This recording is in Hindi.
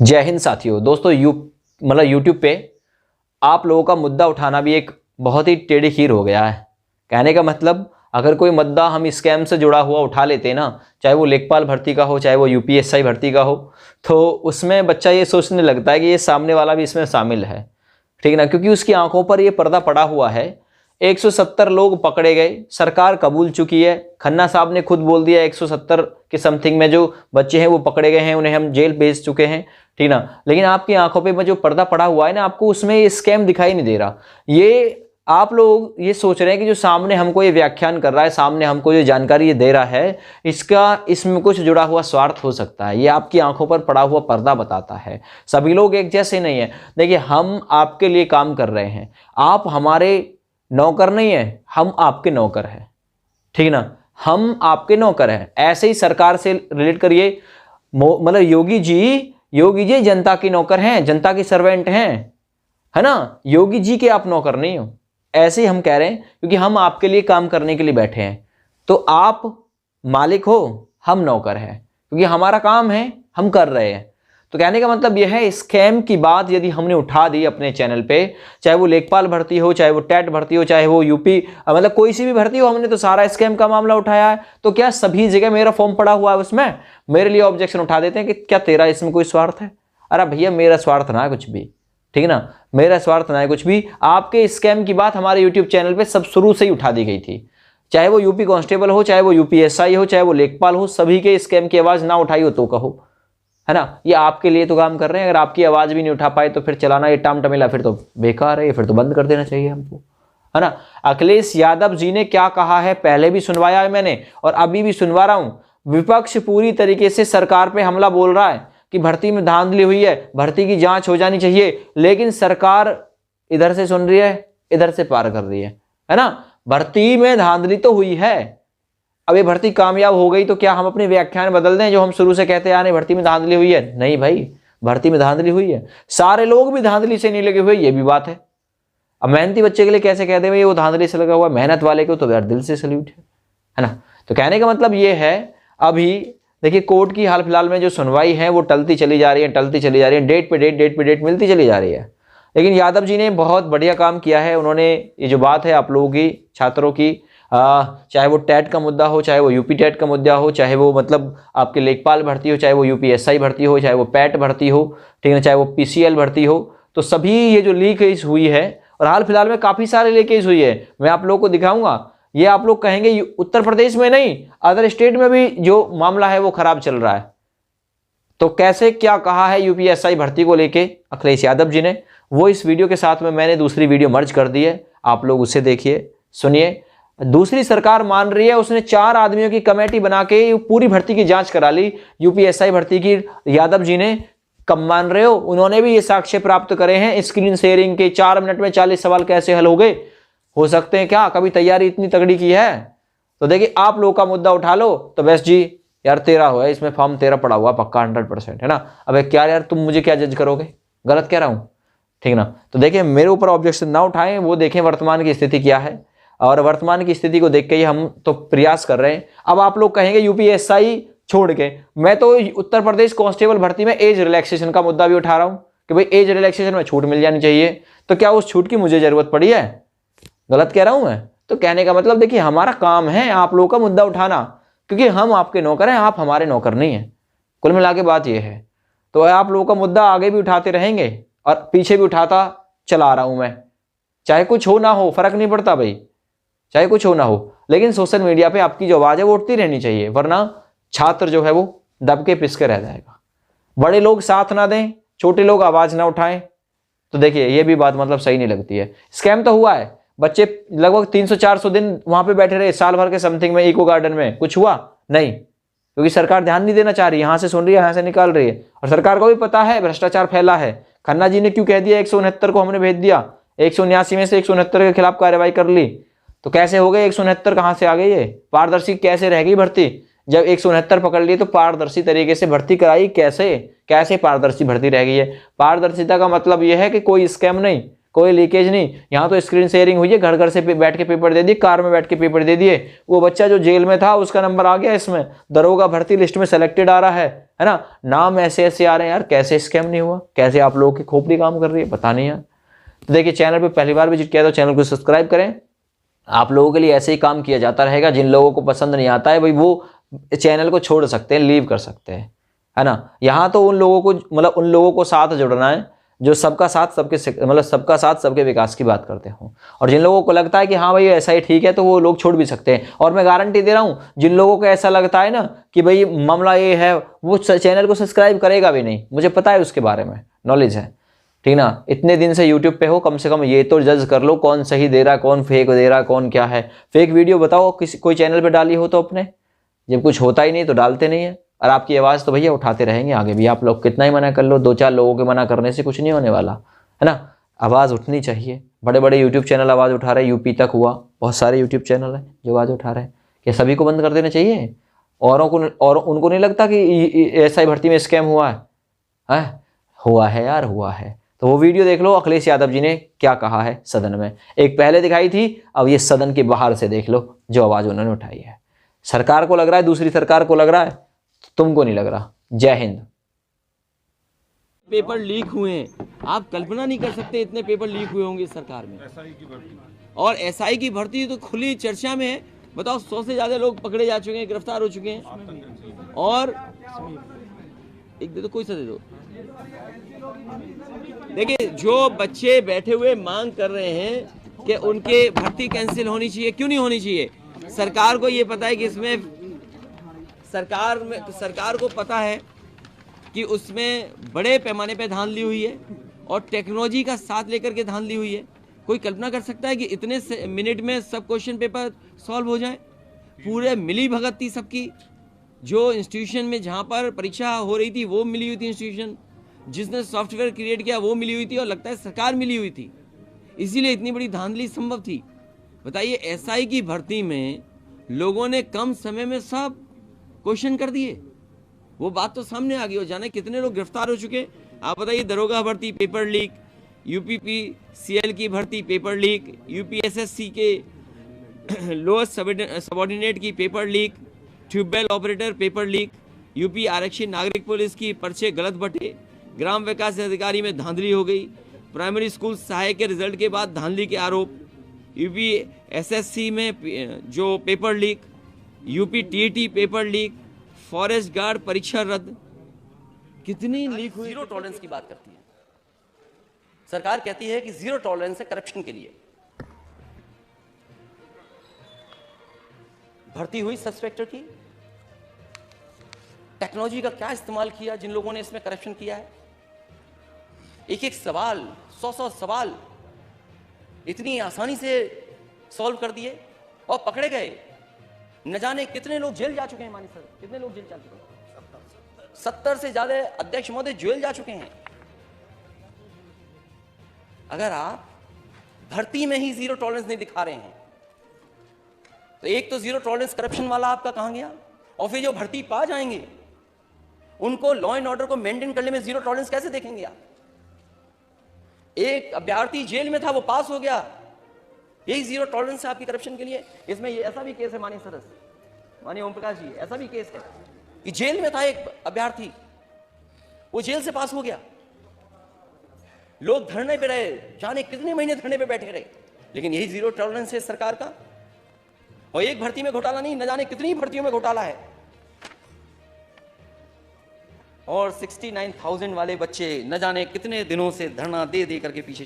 जय हिंद साथियों। दोस्तों यूट्यूब पे आप लोगों का मुद्दा उठाना भी एक बहुत ही टेढ़ी खीर हो गया है। कहने का मतलब, अगर कोई मुद्दा हम स्कैम से जुड़ा हुआ उठा लेते हैं ना, चाहे वो लेखपाल भर्ती का हो, चाहे वो यूपीएससी भर्ती का हो, तो उसमें बच्चा ये सोचने लगता है कि ये सामने वाला भी इसमें शामिल है। ठीक है ना, क्योंकि उसकी आंखों पर ये पर्दा पड़ा हुआ है। 170 लोग पकड़े गए, सरकार कबूल चुकी है। खन्ना साहब ने खुद बोल दिया 170 के समथिंग में जो बच्चे हैं वो पकड़े गए हैं, उन्हें हम जेल भेज चुके हैं। ठीक ना, लेकिन आपकी आंखों पे जो पर्दा पड़ा हुआ है ना, आपको उसमें ये स्कैम दिखाई नहीं दे रहा। ये आप लोग ये सोच रहे हैं कि जो सामने हमको ये व्याख्यान कर रहा है, सामने हमको जो जानकारी ये दे रहा है, इसमें कुछ जुड़ा हुआ स्वार्थ हो सकता है। ये आपकी आंखों पर पड़ा हुआ पर्दा बताता है। सभी लोग एक जैसे नहीं है। देखिए, हम आपके लिए काम कर रहे हैं, आप हमारे नौकर नहीं है, हम आपके नौकर हैं। ठीक ना, हम आपके नौकर हैं। ऐसे ही सरकार से रिलेट करिए, मतलब योगी जी जनता के नौकर हैं, जनता के सर्वेंट हैं, है ना। योगी जी के आप नौकर नहीं हो। ऐसे ही हम कह रहे हैं, क्योंकि हम आपके लिए काम करने के लिए बैठे हैं। तो आप मालिक हो, हम नौकर हैं, क्योंकि हमारा काम है, हम कर रहे हैं। तो कहने का मतलब यह है, स्कैम की बात यदि हमने उठा दी अपने चैनल पे, चाहे वो लेखपाल भर्ती हो, चाहे वो टेट भर्ती हो, चाहे वो यूपी, मतलब कोई सी भी भर्ती हो, हमने तो सारा स्कैम का मामला उठाया है। तो क्या सभी जगह मेरा फॉर्म पड़ा हुआ है, उसमें मेरे लिए ऑब्जेक्शन उठा देते हैं कि क्या तेरा इसमें कोई स्वार्थ है? अरे भैया, मेरा स्वार्थ ना है कुछ भी। ठीक है ना, मेरा स्वार्थ ना है कुछ भी। आपके स्कैम की बात हमारे यूट्यूब चैनल पर सब शुरू से ही उठा दी गई थी। चाहे वो यूपी कांस्टेबल हो, चाहे वो यूपीएसआई हो, चाहे वो लेखपाल हो, सभी के स्कैम की आवाज ना उठाई हो तो कहो, है ना। ये आपके लिए तो काम कर रहे हैं। अगर आपकी आवाज भी नहीं उठा पाए तो फिर चलाना ये टाम टमेला फिर तो बेकार है, फिर तो बंद कर देना चाहिए हमको, है ना। अखिलेश यादव जी ने क्या कहा है पहले भी सुनवाया है मैंने, और अभी भी सुनवा रहा हूं। विपक्ष पूरी तरीके से सरकार पे हमला बोल रहा है कि भर्ती में धांधली हुई है, भर्ती की जांच हो जानी चाहिए, लेकिन सरकार इधर से सुन रही है, इधर से पार कर रही है ना। भर्ती में धांधली तो हुई है, अब ये भर्ती कामयाब हो गई तो क्या हम अपने व्याख्यान बदल दें जो हम शुरू से कहते आ रहे भर्ती में धांधली हुई है? नहीं भाई, भर्ती में धांधली हुई है। सारे लोग भी धांधली से नहीं लगे हुए, ये भी बात है। अब मेहनती बच्चे के लिए कैसे कहते हैं वो धांधली से लगा हुआ, मेहनत वाले को तो यार दिल से सल्यूट है ना। तो कहने का मतलब ये है, अभी देखिए कोर्ट की हाल फिलहाल में जो सुनवाई है वो टलती चली जा रही है, डेट पे डेट मिलती चली जा रही है। लेकिन यादव जी ने बहुत बढ़िया काम किया है। उन्होंने ये जो बात है आप लोगों की, छात्रों की, चाहे वो टेट का मुद्दा हो, चाहे वो यूपी टेट का मुद्दा हो, चाहे वो मतलब आपके लेखपाल भर्ती हो, चाहे वो यूपीएसआई भर्ती हो, चाहे वो पैट भर्ती हो, ठीक है, चाहे वो पीसीएल भर्ती हो, तो सभी ये जो लीकेज हुई है, और हाल फिलहाल में काफ़ी सारे लीकेज हुई है, मैं आप लोगों को दिखाऊंगा। ये आप लोग कहेंगे उत्तर प्रदेश में नहीं, अदर स्टेट में भी जो मामला है वो खराब चल रहा है। तो कैसे क्या कहा है यूपीएसआई भर्ती को लेके अखिलेश यादव जी ने, वो इस वीडियो के साथ में मैंने दूसरी वीडियो मर्ज कर दी है, आप लोग उसे देखिए, सुनिए। दूसरी सरकार मान रही है, उसने 4 आदमियों की कमेटी बना के पूरी भर्ती की जांच करा ली। यूपीएसआई भर्ती की यादव जी ने, कब मान रहे हो? उन्होंने भी ये साक्ष्य प्राप्त करे हैं स्क्रीन शेयरिंग के। 4 मिनट में 40 सवाल कैसे हल हो गए? हो सकते हैं क्या? कभी तैयारी इतनी तगड़ी की है? तो देखिए, आप लोग का मुद्दा उठा लो तो बस जी यार, तेरा हो है इसमें, फॉर्म तेरा पड़ा हुआ पक्का 100%, है ना। अब क्या यार, तुम मुझे क्या जज करोगे? गलत कह रहा हूं, ठीक ना। तो देखिए, मेरे ऊपर ऑब्जेक्शन ना उठाएं, वो देखें वर्तमान की स्थिति क्या है, और वर्तमान की स्थिति को देख के ही हम तो प्रयास कर रहे हैं। अब आप लोग कहेंगे यूपीएसआई छोड़ के, मैं तो उत्तर प्रदेश कांस्टेबल भर्ती में एज रिलैक्सेशन का मुद्दा भी उठा रहा हूं कि भाई एज रिलैक्सेशन में छूट मिल जानी चाहिए। तो क्या उस छूट की मुझे जरूरत पड़ी है? गलत कह रहा हूं मैं? तो कहने का मतलब देखिए, हमारा काम है आप लोगों का मुद्दा उठाना, क्योंकि हम आपके नौकर हैं, आप हमारे नौकर नहीं है। कुल मिला के बात यह है। तो आप लोगों का मुद्दा आगे भी उठाते रहेंगे और पीछे भी उठाता चला रहा हूं मैं, चाहे कुछ हो ना हो, फर्क नहीं पड़ता भाई, चाहे कुछ हो ना हो, लेकिन सोशल मीडिया पे आपकी जो आवाज है वो उठती रहनी चाहिए, वरना छात्र जो है वो दब के पिस के रह जाएगा। बड़े लोग साथ ना दें, छोटे लोग आवाज ना उठाएं, तो देखिए ये भी बात मतलब सही नहीं लगती है। स्कैम तो हुआ है, बच्चे लगभग 300-400 दिन वहां पे बैठे रहे, साल भर के समथिंग में, इको गार्डन में। कुछ हुआ नहीं, क्योंकि सरकार ध्यान नहीं देना चाह रही, यहां से सुन रही है, यहां से निकाल रही है, और सरकार को भी पता है भ्रष्टाचार फैला है। खन्ना जी ने क्यों कह दिया 169 को हमने भेज दिया, 179 में से 169 के खिलाफ कार्रवाई कर ली। तो कैसे हो गए 169? कहां से आ गई ये? पारदर्शी कैसे रह गई भर्ती? जब 169 पकड़ लिए तो पारदर्शी तरीके से भर्ती कराई कैसे? कैसे पारदर्शी भर्ती रह गई है? पारदर्शिता का मतलब यह है कि कोई स्कैम नहीं, कोई लीकेज नहीं। यहाँ तो स्क्रीन शेयरिंग हुई है, घर घर से बैठ के पेपर दे दिए, कार में बैठ के पेपर दे दिए। वो बच्चा जो जेल में था उसका नंबर आ गया, इसमें दरोगा भर्ती लिस्ट में सेलेक्टेड आ रहा है ना, नाम ऐसे ऐसे आ रहे हैं। यार कैसे स्कैम नहीं हुआ, कैसे आप लोगों की खोपड़ी काम कर रही है, पता नहीं यार। तो देखिए, चैनल पे पहली बार विजिट किया तो चैनल को सब्सक्राइब करें। आप लोगों के लिए ऐसे ही काम किया जाता रहेगा। जिन लोगों को पसंद नहीं आता है भाई, वो चैनल को छोड़ सकते हैं, लीव कर सकते हैं, है ना। यहाँ तो उन लोगों को, मतलब उन लोगों को साथ जुड़ना है जो सबका साथ सबके, मतलब सबका साथ सबके विकास की बात करते हो। और जिन लोगों को लगता है कि हाँ भाई ऐसा ही ठीक है, तो वो लोग छोड़ भी सकते हैं। और मैं गारंटी दे रहा हूँ, जिन लोगों को ऐसा लगता है ना कि भाई मामला ये है, वो चैनल को सब्सक्राइब करेगा भी नहीं। मुझे पता है, उसके बारे में नॉलेज है, ठीक ना। इतने दिन से यूट्यूब पे हो, कम से कम ये तो जज कर लो कौन सही दे रहा, कौन फेक दे रहा, कौन क्या है। फेक वीडियो बताओ किसी कोई चैनल पे डाली हो तो अपने, जब कुछ होता ही नहीं तो डालते नहीं है। और आपकी आवाज़ तो भैया उठाते रहेंगे आगे भी। आप लोग कितना ही मना कर लो, 2-4 लोगों के मना करने से कुछ नहीं होने वाला, है ना। आवाज़ उठनी चाहिए। बड़े बड़े यूट्यूब चैनल आवाज़ उठा रहे हैं, यूपी तक हुआ, बहुत सारे यूट्यूब चैनल हैं जो आवाज़ उठा रहे हैं। क्या सभी को बंद कर देना चाहिए? औरों को, और उनको नहीं लगता कि ऐसा ही भर्ती में स्कैम हुआ है? हुआ है यार, हुआ है। तो वो वीडियो देख लो, अखिलेश यादव जी ने क्या कहा है सदन में। एक पहले दिखाई थी, अब ये सदन के बाहर से देख लो जो आवाज़ उन्होंने उठाई है। सरकार को लग रहा है, दूसरी सरकार को लग रहा है, तुमको नहीं लग रहा। जय हिंद। पेपर लीक हुए हैं, आप कल्पना नहीं कर सकते इतने पेपर लीक हुए होंगे सरकार में। और एसआई की भर्ती तो खुली चर्चा में है। बताओ, 100 से ज्यादा लोग पकड़े जा चुके हैं, गिरफ्तार हो चुके हैं। और एक दे दो, कोई सा दे दो। देखिए, जो बच्चे बैठे हुए मांग कर रहे हैं कि उनके भर्ती कैंसिल होनी चाहिए, क्यों नहीं होनी चाहिए? सरकार को ये पता है कि इसमें सरकार को पता है कि उसमें बड़े पैमाने पे धांधली हुई है और टेक्नोलॉजी का साथ लेकर के धांधली हुई है। कोई कल्पना कर सकता है कि इतने मिनट में सब क्वेश्चन पेपर सॉल्व हो जाए? पूरे मिली भगत थी सबकी। जो इंस्टीट्यूशन में जहाँ पर परीक्षा हो रही थी वो मिली हुई थी इंस्टीट्यूशन, जिसने सॉफ्टवेयर क्रिएट किया वो मिली हुई थी, और लगता है सरकार मिली हुई थी, इसीलिए इतनी बड़ी धांधली संभव थी। बताइए, एसआई की भर्ती में लोगों ने कम समय में सब क्वेश्चन कर दिए। वो बात तो सामने आ गई। हो जाने कितने लोग गिरफ्तार हो चुके। आप बताइए, दरोगा भर्ती पेपर लीक, यूपीपीसीएल की भर्ती पेपर लीक, यूपीएसएससी के लोएस्ट सबऑर्डिनेट की paper leak, tubewell operator paper leak, UP आरक्षी नागरिक पुलिस की पर्चे गलत बटे, ग्राम विकास अधिकारी में धांधली हो गई, प्राइमरी स्कूल सहायक के रिजल्ट के बाद धांधली के आरोप, यूपी एसएससी में जो paper leak, UP TET paper leak, forest guard परीक्षा रद्द, कितनी लीक हुई। जीरो टॉलरेंस की बात करती है सरकार, कहती है कि जीरो टॉलरेंस है करप्शन के लिए। भर्ती हुई सब इंस्पेक्टर की, टेक्नोलॉजी का क्या इस्तेमाल किया जिन लोगों ने इसमें करप्शन किया है? एक एक सवाल, 100 सवाल इतनी आसानी से सॉल्व कर दिए और पकड़े गए। न जाने कितने लोग जेल जा चुके हैं। मानी सर, कितने लोग जेल जा चुके हैं? 70 से ज्यादा अध्यक्ष महोदय जेल जा चुके हैं। अगर आप भर्ती में ही जीरो टॉलरेंस नहीं दिखा रहे हैं, तो एक तो जीरो टॉलरेंस करप्शन वाला आपका कहां गया, और फिर जो भर्ती पा जाएंगे उनको लॉ एंड ऑर्डर को मेंटेन करने में जीरो टॉलरेंस कैसे देखेंगे आप? एक अभ्यर्थी जेल में था, वो पास हो गया, यही जीरो टॉलरेंस है आपकी करप्शन के लिए। इसमें ये ऐसा भी केस है माननीय सदस्य, माननीय ओम प्रकाश जी, ऐसा भी केस है कि जेल में था एक अभ्यर्थी, वो जेल से पास हो गया। लोग धरने पे रहे, जाने कितने महीने धरने पे बैठे रहे, लेकिन यही जीरो टॉलरेंस है सरकार का। और एक भर्ती में घोटाला नहीं, न जाने कितनी भर्तियों में घोटाला है। और 69,000 वाले बच्चे न जाने कितने दिनों से धरना दे दे करके पीछे